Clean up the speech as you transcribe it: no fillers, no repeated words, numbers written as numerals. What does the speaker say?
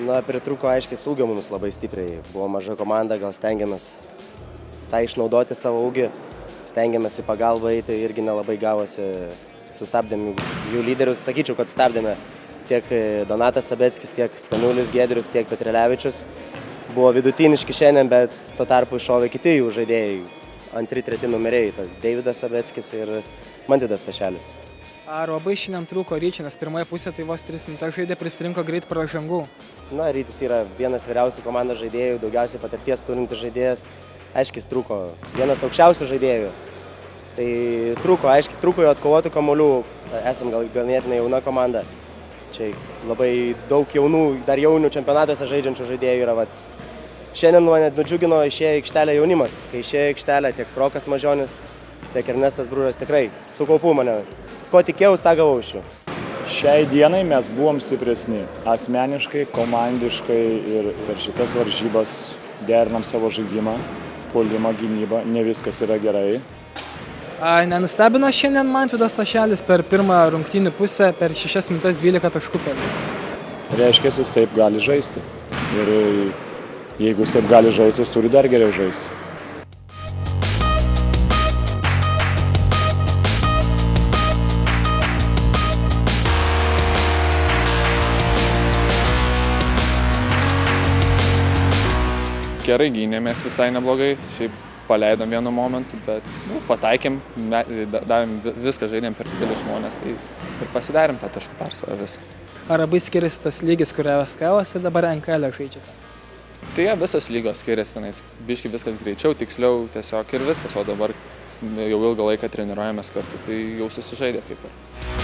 Na, pritrūko aiškiai ūgio mums labai stipriai. Buvo maža komanda, gal stengiamės tą išnaudoti savo ūgį. Stengiamės į pagalbą eiti, irgi nelabai gavosi. Sustabdėm jų lyderius, sakyčiau, kad sustabdėme tiek Donatas Sabeckis, tiek Staniulis Giedrius, tiek Petrelevičius. Buvo vidutiniški šiandien, bet tuo tarpu iššovė kiti jų žaidėjai. Antri, treti numeriai, tas Deividas Sabeckis ir Mantidas Tašelis. Ar labai šiandien trūko Ryčio, nes pirmoje pusėje tai vos 3 minutės žaidė, prisirinko greit pražangų? Na, Rytis yra vienas vyriausių komandos žaidėjų, daugiausiai patirties turintis žaidėjas. Aiškiai trūko vienas aukščiausių žaidėjų. Tai trūko jo atkovotų kamuolių. Esam gal ganėtinai jauna komanda. Čia labai daug jaunų, dar jaunių čempionatuose žaidžiančių žaidėjų yra. Šiandien mane nudžiugino išėję aikštelę jaunimas. Kai išėjo aikštelę tiek Rokas Mažionis, tiek Ernestas Bružas tikrai sukaupų mane. Ko tikėjau, tą gavau iš jų. Šiai dienai mes buvom stipresni. Asmeniškai, komandiškai ir per šitas varžybas derinam savo žaidimą, puolimą, gynybą. Ne viskas yra gerai. Nenustebino šiandien Mantidas Tašelis per pirmą rungtynių pusę per 6 minutės 12 taškų pelnė? Reiškia, jis taip gali žaisti. Ir jeigu jis taip gali žaisti, jis turi dar geriau žaisti. Gerai gynėmės visai neblogai, šiaip paleidom vienu momentu, bet pataikėm, davėm viską, žaidėm per didelį žmonės, tai ir pasidarėm tą taškų persvarą visą. Ar labai skiriasi tas lygis, kurio SKL ir dabar NKL žaidžiate? Tai visos lygos skiriasi, tenais biški viskas greičiau, tiksliau tiesiog ir viskas, o dabar jau ilgą laiką treniruojamės kartu, tai jau susižaidė kaip ir.